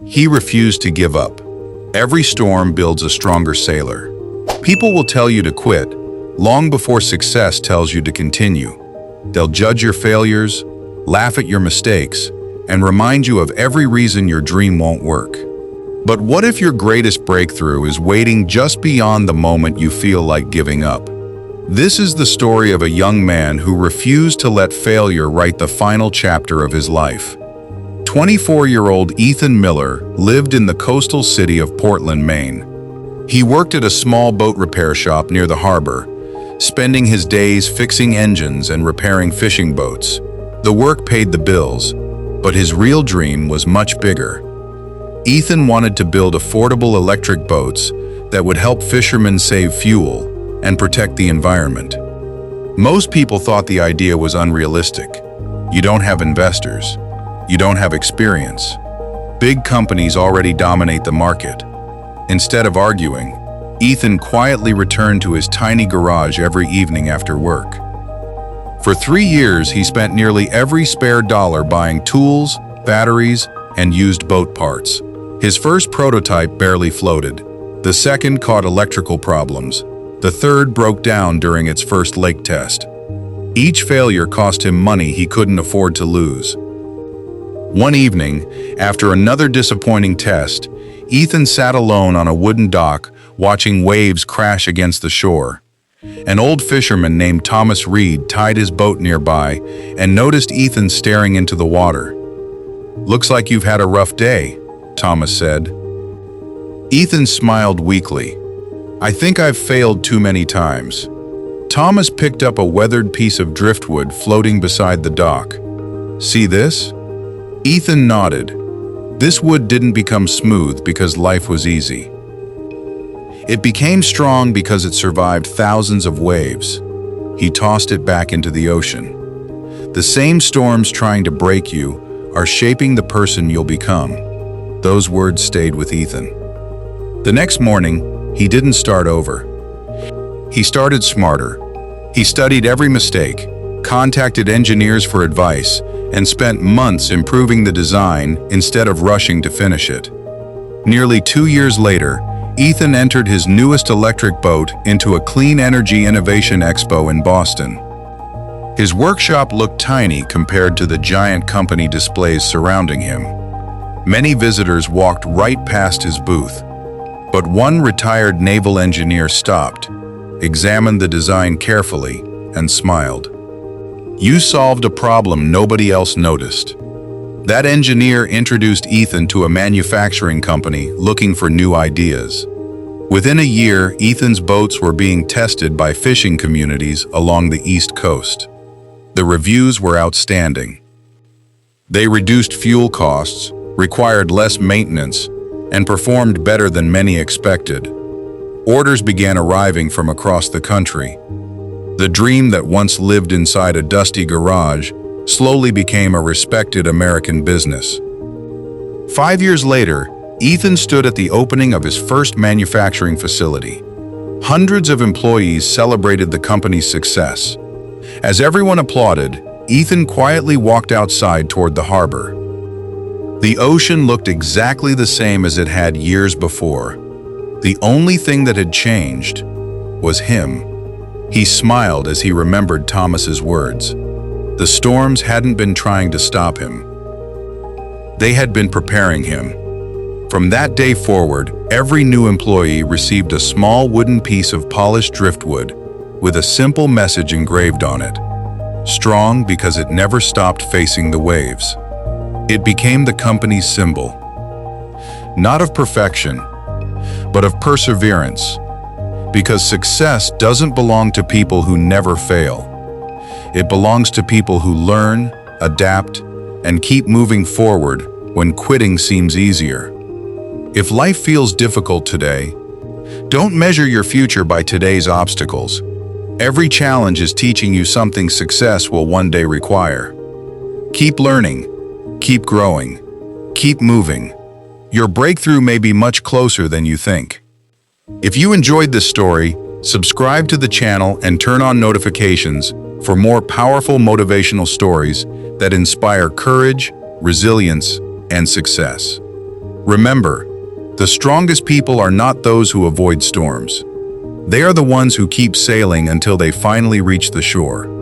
He refused to give up. Every storm builds a stronger sailor. People will tell you to quit long before success tells you to continue. They'll judge your failures, laugh at your mistakes, and remind you of every reason your dream won't work. But what if your greatest breakthrough is waiting just beyond the moment you feel like giving up? This is the story of a young man who refused to let failure write the final chapter of his life. 24-year-old Ethan Miller lived in the coastal city of Portland, Maine. He worked at a small boat repair shop near the harbor, spending his days fixing engines and repairing fishing boats. The work paid the bills, but his real dream was much bigger. Ethan wanted to build affordable electric boats that would help fishermen save fuel and protect the environment. Most people thought the idea was unrealistic. You don't have investors. You don't have experience. Big companies already dominate the market. Instead of arguing, Ethan quietly returned to his tiny garage every evening after work. For 3 years, he spent nearly every spare dollar buying tools, batteries, and used boat parts. His first prototype barely floated. The second caught electrical problems. The third broke down during its first lake test. Each failure cost him money he couldn't afford to lose. One evening, after another disappointing test, Ethan sat alone on a wooden dock watching waves crash against the shore. An old fisherman named Thomas Reed tied his boat nearby and noticed Ethan staring into the water. "Looks like you've had a rough day," Thomas said. Ethan smiled weakly. "I think I've failed too many times." Thomas picked up a weathered piece of driftwood floating beside the dock. "See this?" Ethan nodded. This wood didn't become smooth because life was easy. It became strong because it survived thousands of waves. He tossed it back into the ocean. The same storms trying to break you are shaping the person you'll become. Those words stayed with Ethan. The next morning, he didn't start over. He started smarter. He studied every mistake, contacted engineers for advice, and spent months improving the design instead of rushing to finish it. Nearly 2 years later, Ethan entered his newest electric boat into a Clean Energy Innovation Expo in Boston. His workshop looked tiny compared to the giant company displays surrounding him. Many visitors walked right past his booth, but one retired naval engineer stopped, examined the design carefully, and smiled. "You solved a problem nobody else noticed." That engineer introduced Ethan to a manufacturing company looking for new ideas. Within a year, Ethan's boats were being tested by fishing communities along the East Coast. The reviews were outstanding. They reduced fuel costs, required less maintenance, and performed better than many expected. Orders began arriving from across the country. The dream that once lived inside a dusty garage slowly became a respected American business. 5 years later, Ethan stood at the opening of his first manufacturing facility. Hundreds of employees celebrated the company's success. As everyone applauded, Ethan quietly walked outside toward the harbor. The ocean looked exactly the same as it had years before. The only thing that had changed was him. He smiled as he remembered Thomas's words. The storms hadn't been trying to stop him. They had been preparing him. From that day forward, every new employee received a small wooden piece of polished driftwood with a simple message engraved on it. Strong because it never stopped facing the waves. It became the company's symbol. Not of perfection, but of perseverance. Because success doesn't belong to people who never fail. It belongs to people who learn, adapt, and keep moving forward when quitting seems easier. If life feels difficult today, don't measure your future by today's obstacles. Every challenge is teaching you something success will one day require. Keep learning, keep growing, keep moving. Your breakthrough may be much closer than you think. If you enjoyed this story, subscribe to the channel and turn on notifications for more powerful motivational stories that inspire courage, resilience, and success. Remember, the strongest people are not those who avoid storms. They are the ones who keep sailing until they finally reach the shore.